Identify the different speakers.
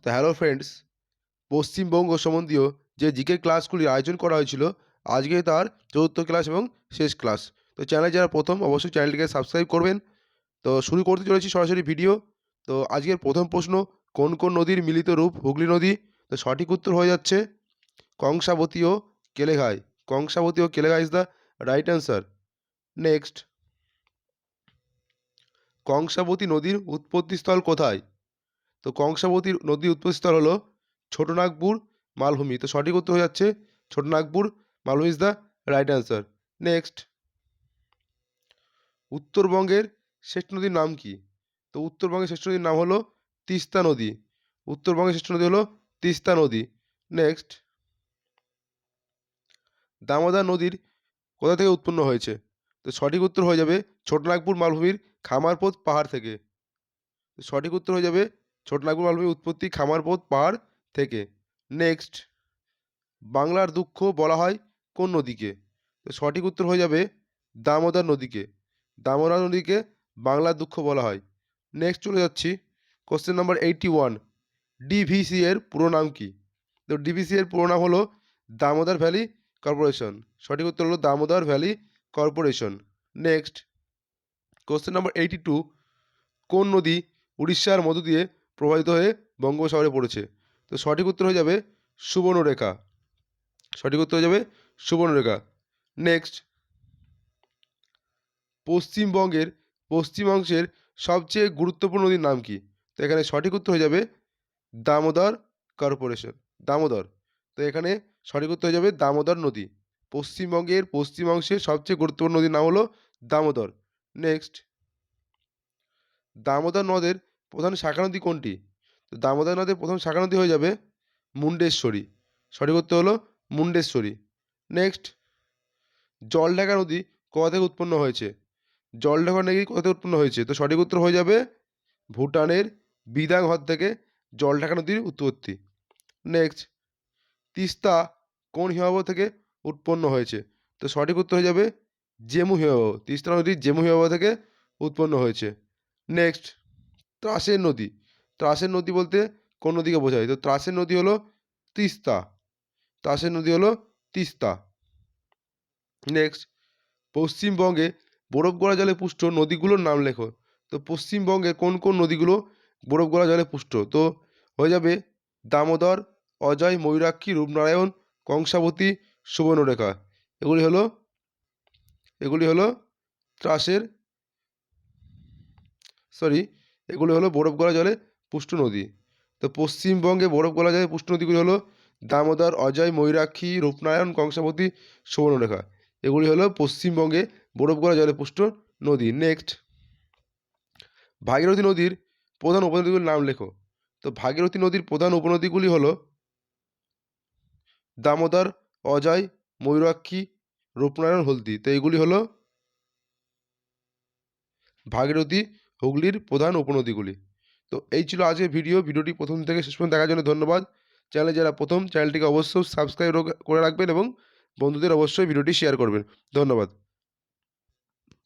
Speaker 1: তো hello friends, Paschimbanga সম্বন্ধীয় যে জিকে ক্লাসগুলির আয়োজন করা হয়েছিল, আজকে তার চতুর্থ ক্লাস এবং শেষ ক্লাস। তো চ্যানেলে যারা প্রথম, অবশ্যই চ্যানেলটিকে সাবস্ক্রাইব করবেন। তো শুরু করতে চলেছি সরাসরি ভিডিও। তো আজকের প্রথম প্রশ্ন, কোন কোন নদীর মিলিত রূপ হুগলি নদী? তো সঠিক উত্তর হয়ে যাচ্ছে কংসাবতী ও কেলেঘাই। কংসাবতী ও Keleghai is the right answer. Next, Kangsabati নদীর উৎপত্তিস্থল কোথায়? তো কংসাবতী নদীর উৎপত্তিস্থল হলো ছোটনাগপুর মালভূমি। তো সঠিক উত্তর হয়ে যাচ্ছে ছোটনাগপুর মালভূমি is the right answer. Next, উত্তরবঙ্গের শ্রেষ্ঠ নদীর নাম কি? তো উত্তরবঙ্গের শ্রেষ্ঠ নদীর নাম হলো তিস্তা নদী। উত্তরবঙ্গের শ্রেষ্ঠ নদী হলো তিস্তা নদী। নেক্সট, দামোদর নদীর কোথা থেকে উৎপন্ন হয়েছে? তো সঠিক উত্তর হয়ে যাবে ছোটনাগপুর মালভূমির খামারপোত পাহাড় থেকে। তো সঠিক উত্তর হয়ে যাবে ছোটনাগপুর মালভূমির উৎপত্তি খামারপোত পাহাড় থেকে। নেক্সট, বাংলার দুঃখ বলা হয় কোন নদীকে? তো সঠিক উত্তর হয়ে যাবে দামোদর নদীকে। দামোদর নদীকে বাংলার দুঃখ বলা হয়। নেক্সট চলে যাচ্ছি কোশ্চেন নাম্বার 81। ডিভিসি এর পুরো নাম কি? তো ডিভিসি এর পুরো নাম হলো দামোদর ভ্যালি কর্পোরেশন। সঠিক উত্তর হলো Damodar valley corporation. Next, question number 82। কোন নদী উড়িষ্যার মধ্য দিয়ে প্রবাহিত হয়ে বঙ্গোপসাগরে পড়েছে? তো সঠিক উত্তর হয়ে যাবে সুবর্ণরেখা। সঠিক উত্তর হয়ে যাবে সুবর্ণরেখা। নেক্সট, পশ্চিমবঙ্গের পশ্চিমাংশের সবচেয়ে গুরুত্বপূর্ণ নদীর নাম কি? তো এখানে সঠিক উত্তর হয়ে যাবে দামোদর কর্পোরেশন। দামোদর। তো এখানে সঠিক উত্তর হয়ে যাবে দামোদর নদী। পশ্চিমবঙ্গের পশ্চিমাংশের সবচেয়ে গুরুত্বপূর্ণ নদীর নাম হলো দামোদর। নেক্সট, দামোদর নদের প্রধান শাখা নদী কোনটি? তো দামোদর নদের প্রধান শাখা নদী হয়ে যাবে মুন্ডেশ্বরী। সঠিক উত্তর হলো মুন্ডেশ্বরী। নেক্সট, জলঢাকা নদী কোথা থেকে উৎপন্ন হয়েছে? জলঢাকা নদী কোথা থেকে উৎপন্ন হয়েছে? তো সঠিক উত্তর হয়ে যাবে ভুটানের বিদাং হ্রদ থেকে জলঢাকা নদীর উৎপত্তি। নেক্সট, তিস্তা কোন হিমবাহ থেকে উৎপন্ন হয়েছে? তো সঠিক উত্তর হয়ে যাবে জেমু হিমবাহ। তিস্তা নদী জেমু হিমবাহ থেকে উৎপন্ন হয়েছে। নেক্সট, ত্রাসের নদী। ত্রাসের নদী বলতে কোন নদীকে বোঝায়? তো ত্রাসের নদী হলো তিস্তা। ত্রাসের নদী হলো তিস্তা। নেক্সট, পশ্চিমবঙ্গে বরফ গলা জলে পুষ্ট নদীগুলোর নাম লেখো। তো পশ্চিমবঙ্গে কোন কোন নদীগুলো বরফ গলা জলে পুষ্ট? তো হয়ে যাবে দামোদর, অজয়, ময়ূরাক্ষী, রূপনারায়ণ, কংসাবতী, সুবর্ণরেখা। এগুলি হলো ত্রাসের সরি এগুলি হলো বরফ গলা জলে পুষ্ট নদী। তো পশ্চিমবঙ্গে বরফ গলা জলে পুষ্ট নদীগুলি হলো দামোদর, অজয়, ময়ূরাক্ষী, রূপনারায়ণ, কংসাবতী, সুবর্ণরেখা। এগুলি হলো পশ্চিমবঙ্গে বরফ গলা জলে পুষ্ট নদী। নেক্সট, ভাগীরথী নদীর প্রধান উপনদীগুলির নাম লেখো। তো ভাগীরথী নদীর প্রধান উপনদীগুলি হলো দামোদর, অজয়, ময়ূরাক্ষী, রূপনারায়ণ, হলদি। তো এগুলি হলো ভাগীরথী হুগলির প্রধান উপনদীগুলি। তো এই ছিল আজকের ভিডিওটি প্রথম থেকে শেষ পর্যন্ত দেখার জন্য ধন্যবাদ। চ্যানেলে যারা প্রথম, চ্যানেলটিকে অবশ্যই সাবস্ক্রাইব করে রাখবেন এবং বন্ধুদের অবশ্যই ভিডিওটি শেয়ার করবেন। ধন্যবাদ।